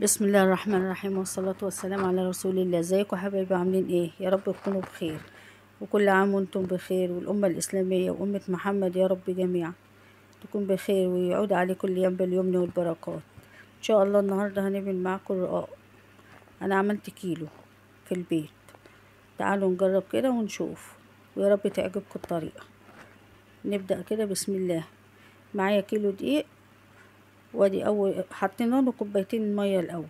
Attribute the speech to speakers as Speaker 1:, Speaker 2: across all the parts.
Speaker 1: بسم الله الرحمن الرحيم، والصلاة والسلام على رسول الله. ازيكم يا حبايبي؟ عاملين ايه؟ يا رب تكونوا بخير، وكل عام وانتم بخير، والأمة الإسلامية وأمة محمد يا رب جميعا تكون بخير، ويعود عليكم الأيام باليمن والبركات إن شاء الله. النهاردة هنعمل معاكم رقاق. أنا عملت كيلو في البيت، تعالوا نجرب كده ونشوف، ويا رب تعجبكم الطريقة. نبدأ كده، بسم الله. معايا كيلو دقيق، وادي أول حطينا له كوبايتين مية الأول،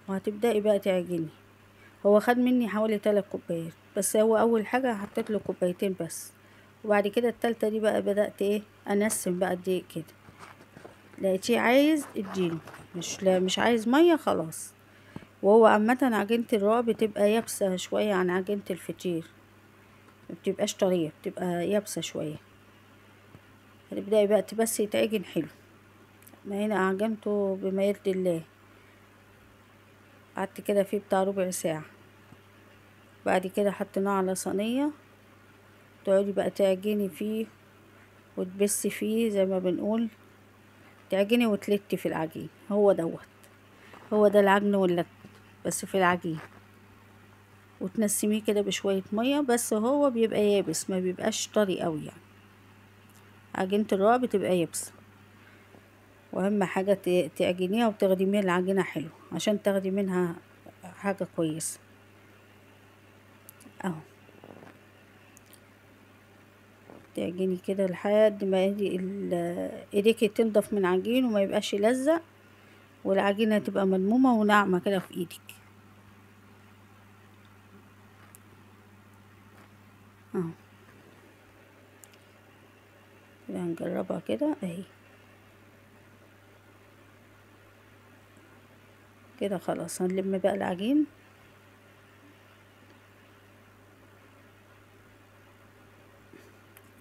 Speaker 1: وهتبدأي بقى تعجني. هو خد مني حوالي 3 كوبايات، بس هو اول حاجة حطيت له كوبايتين بس، وبعد كده التالتة دي بقى بدأت انسم بقى الدقيق كده. لقيتيه عايز اديله، مش عايز مية خلاص. وهو عامة عجينة الرقاق بتبقى يابسة شوية عن عجينة الفطير، مبتبقاش طرية، بتبقى يابسة شوية. هتبدأي بقى بس يتعجن حلو. انا هنا عجنته بما يرضي الله، قعدت كده فيه بتاع ربع ساعة. بعد كده حطيناه على صينية، تقعدي بقى تعجني فيه وتبسي فيه زي ما بنقول، تعجني وتلتي في العجين. هو ده العجن واللت، بس في العجين. وتنسميه كده بشوية مية، بس هو بيبقى يابس، ما بيبقاش طري قوي يعني. عجينة الرقاق بتبقى يابسة، واهم حاجة تعجنيها وتخدميها العجينة حلو عشان تاخدي منها حاجة كويسة. اهو تعجني كده لحد ما ايديكي تنضف من عجين وما يبقاش يلزق، والعجينة تبقى ملمومة وناعمة كده في ايدك. اهو كده هنجربها كده اهي. كده خلاص هنلم بقى العجين.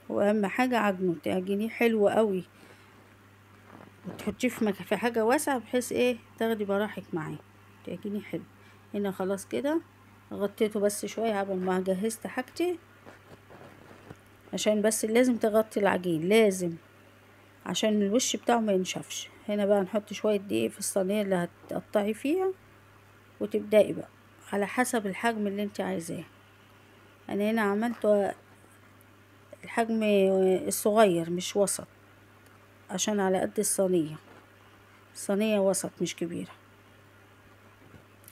Speaker 1: واهم حاجة عجنه تعجنيه حلو قوي، وتحطيه في حاجة واسعة، بحيث تاخدي براحتك معاه، تعجنيه حلو. هنا خلاص كده غطيته بس شوية عبال ما جهزت حاجتي، عشان بس لازم تغطي العجين، لازم، عشان الوش بتاعه ما ينشفش. هنا بقى نحط شوية دقيق في الصينية اللي هتقطعي فيها، وتبدأي بقى على حسب الحجم اللي انت عايزاه. انا هنا عملت الحجم الصغير مش وسط، عشان على قد الصينية وسط مش كبيرة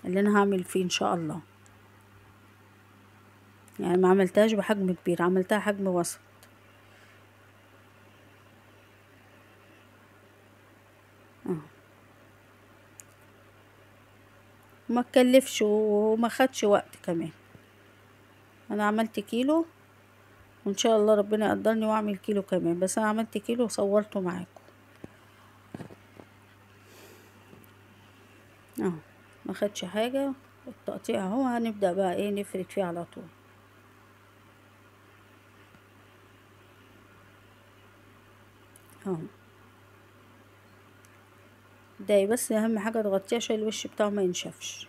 Speaker 1: اللي انا هعمل فيه ان شاء الله. يعني ما عملتهاش بحجم كبير، عملتها حجم وسط. اه ما تكلفش وما خدش وقت كمان. انا عملت كيلو، وان شاء الله ربنا يقدرني واعمل كيلو كمان، بس انا عملت كيلو وصورته معاكم. اه ما خدش حاجة التقطيع اهو. هنبدأ بقى نفرد فيه على طول. اهو ده بس اهم حاجة تغطيه عشان الوش بتاعه ما ينشفش.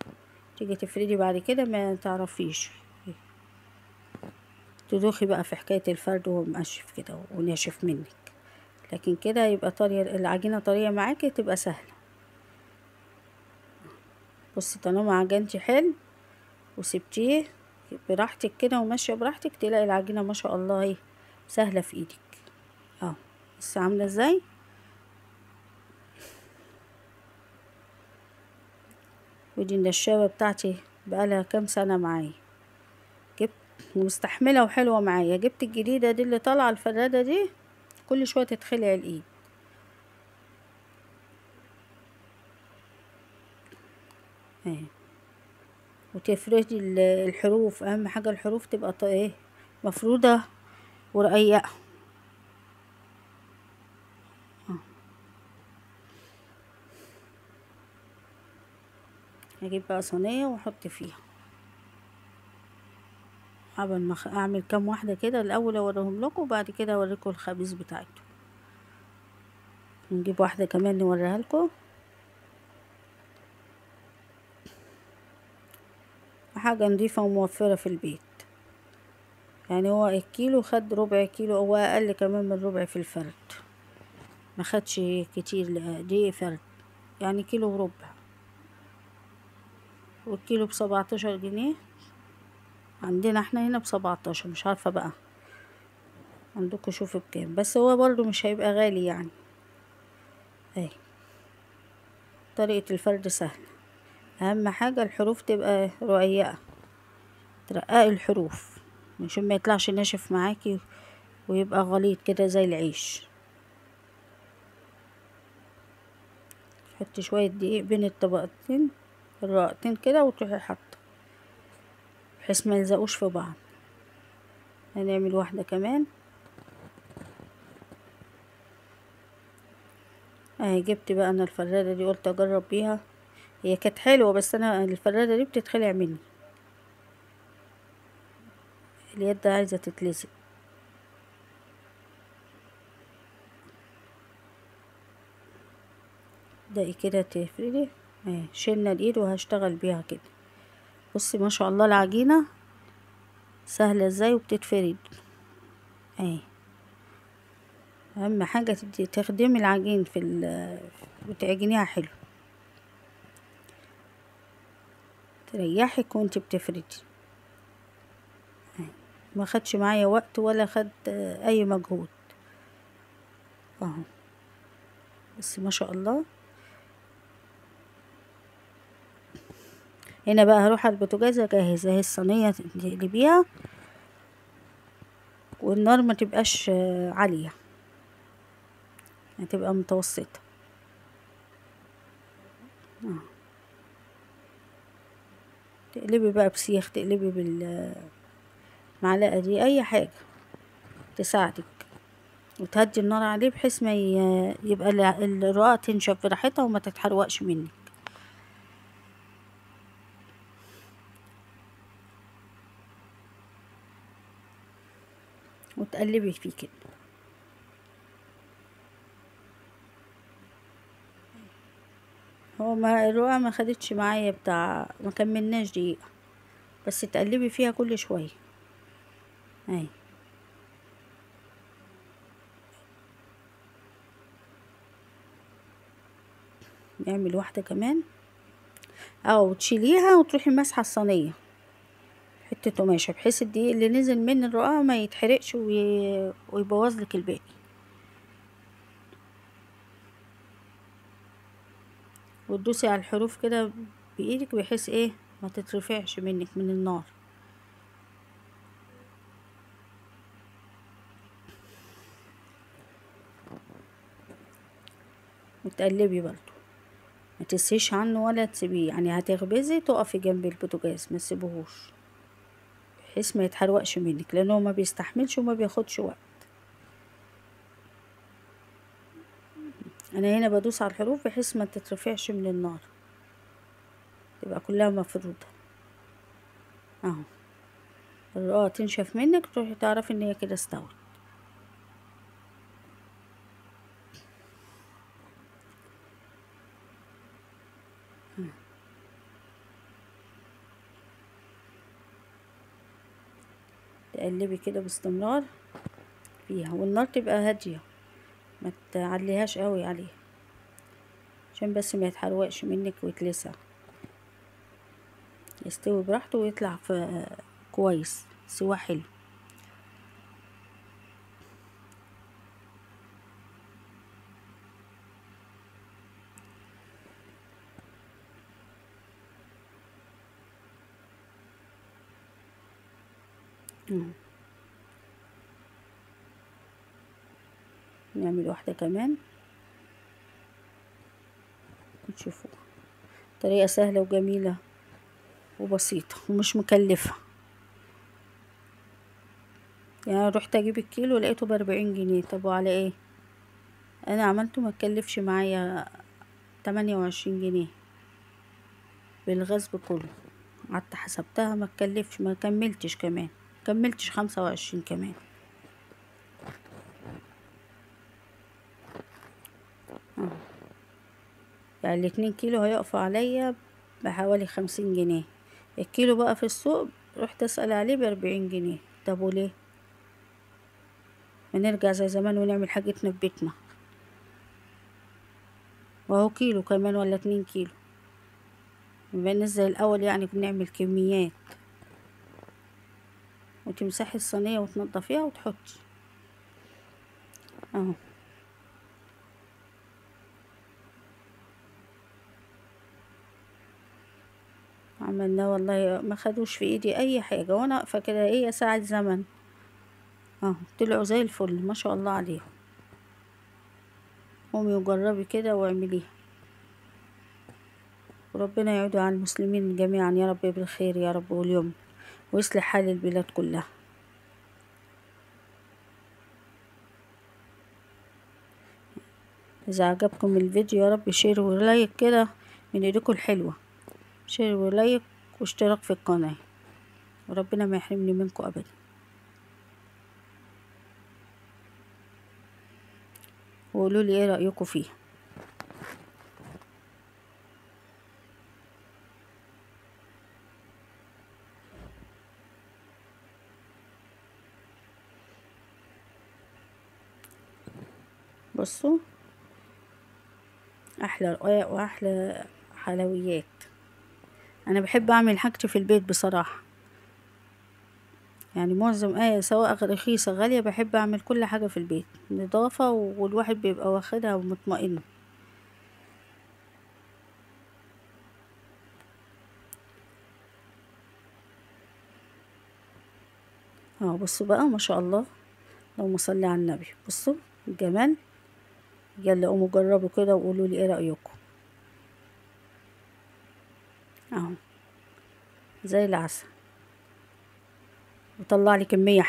Speaker 1: تيجي تفردي بعد كده ما تعرفيش تدوخي بقى في حكاية الفرد وهو مقشف كده وناشف منك. لكن كده يبقى طرية العجينة، طرية معاكي، تبقى سهلة. بصي طالما عجنتي حلو وسبتيه براحتك كده وماشية براحتك، تلاقي العجينة ما شاء الله سهلة في ايدك. اهو بس عاملة ازاي. ودي النشابة بتاعتي بقالها كام سنة معايا، جبت مستحملة وحلوة معايا. جبت الجديدة دي اللي طالعة الفرادة دي، كل شوية تتخلع الايد. اهي وتفردي الحروف. اهم حاجة الحروف تبقى مفرودة ورقيقة. هجيب بقى صينية واحط فيها، قبل ما اعمل كام واحدة كده الاول اوريهم لكم، وبعد كده اوريكم الخبيز بتاعته. نجيب واحدة كمان نوريها لكم. حاجة نضيفة وموفرة في البيت. يعني هو الكيلو خد ربع كيلو او اقل كمان من ربع في الفرد، ما خدش كتير دي فرد، يعني كيلو وربع. والكيلو ب17 جنيه. عندنا احنا هنا ب17، مش عارفة بقى عندكم شوفوا بكام، بس هو برضو مش هيبقى غالي يعني. اهي طريقة الفرد سهلة، اهم حاجة الحروف تبقى رقيقة، ترققي الحروف عشان ما يطلعش ناشف معاكي ويبقى غليظ كده زي العيش. حطي شوية دقيق بين الطبقتين الرقتين كده وتروحي حاطة بحيث ما يلزقوش في بعض. هنعمل واحدة كمان. اهي جبت بقى انا الفرادة دي، قلت اجرب بيها، هي كانت حلوة بس انا الفرادة دي بتتخلع مني، اليد عايزة تتلزق. بدأي كده تفردي اهي، شلنا الايد وهشتغل بيها كده. بصي ما شاء الله العجينة سهلة ازاي وبتتفرد اهي. اهم حاجة تخدمي العجين وتعجنيها حلو، تريحك وانت بتفردي اهي. ما خدش معايا وقت ولا خد اي مجهود اهو. بس ما شاء الله. هنا بقى هروح على البوتاجاز اجهز اهي الصينية تقلبيها، والنار ما تبقاش عالية، هتبقى متوسطة تقلبي بقى بسيخ، تقلبي بالمعلقة دي اي حاجة تساعدك وتهدي النار عليه بحيث ما يبقى الرقاق تنشف براحتها وما تتحرقش منك. وتقلبي فيه كده. هو ما الرقاق ما خدتش معايا ما كملناش دقيقة، بس تقلبي فيها كل شوية اهي. نعمل واحدة كمان او تشيليها وتروحي ماسحة الصينية حتة قماشة بحيث الدقيق اللي نزل من الرقاق ما يتحرقش ويبوظ لك الباقي. وتدوسي على الحروف كده بايدك بحيث ايه ما تترفعش منك من النار. وتقلبي برضو ما تسيش عنه ولا تسيبيه، يعني هتخبزي تقفي جنب البوتاجاز ما تسيبوهوش بحيث ما يتحرقش منك لانه ما بيستحملش وما بياخدش وقت. انا هنا بدوس على الحروف بحيث ما تترفعش من النار، تبقى كلها مفروده اهو. الرقاقة تنشف منك تروحي تعرفي ان هي كده استوت. تقلبي كده باستمرار فيها والنار تبقى هاديه، ما تعليهاش قوي عليها عشان بس ما يتحرقش منك ويتلسع، يستوي براحته ويطلع في كويس سوا حلو. نعمل واحدة كمان وتشوفوا طريقة سهلة وجميلة وبسيطة ومش مكلفة. يعني رحت اجيب الكيلو لقيته ب40 جنيه، طب وعلى ايه؟ انا عملته ما تكلفش معايا 28 جنيه بالغصب كله، قعدت حسبتها ما تكلفش، ما كملتش كمان، كملتش 25 كمان. يعني ال2 كيلو هيقفوا عليا بحوالي 50 جنيه. الكيلو بقى في السوق رحت اسأل عليه ب40 جنيه. طب وليه؟ ما نرجع زي زمان ونعمل حاجتنا في بيتنا، وهو كيلو كمان ولا 2 كيلو مبقناش زي الاول يعني بنعمل كميات. وتمسحي الصينية وتنضفيها وتحطي اهو. عملنا والله ما خدوش في ايدي اي حاجة، وانا واقفة كده هي ساعة زمن اهو، طلعوا زي الفل ما شاء الله عليهم. قومي وجربي كده واعمليها، وربنا يعود على المسلمين جميعا يا رب بالخير يا رب واليوم، ويصلح حال البلاد كلها. اذا عجبكم الفيديو يا رب شير ولايك كده من ايديكم الحلوة، شير ولايك واشتراك في القناة، وربنا ما يحرمني منكم ابدا. وقولوا لي ايه رأيكم فيها. بصوا احلى رقاق واحلى حلويات. انا بحب اعمل حاجتي في البيت بصراحة، يعني معظم سواء رخيصة غالية بحب اعمل كل حاجة في البيت نظافة، والواحد بيبقى واخدها ومطمئن. اه بصوا بقى ما شاء الله، اللهم صل على النبي. بصوا الجمال. يلا قوموا جربوا كده وقولوا لي ايه رأيكم. اهو زي العسل، وطلع لي كمية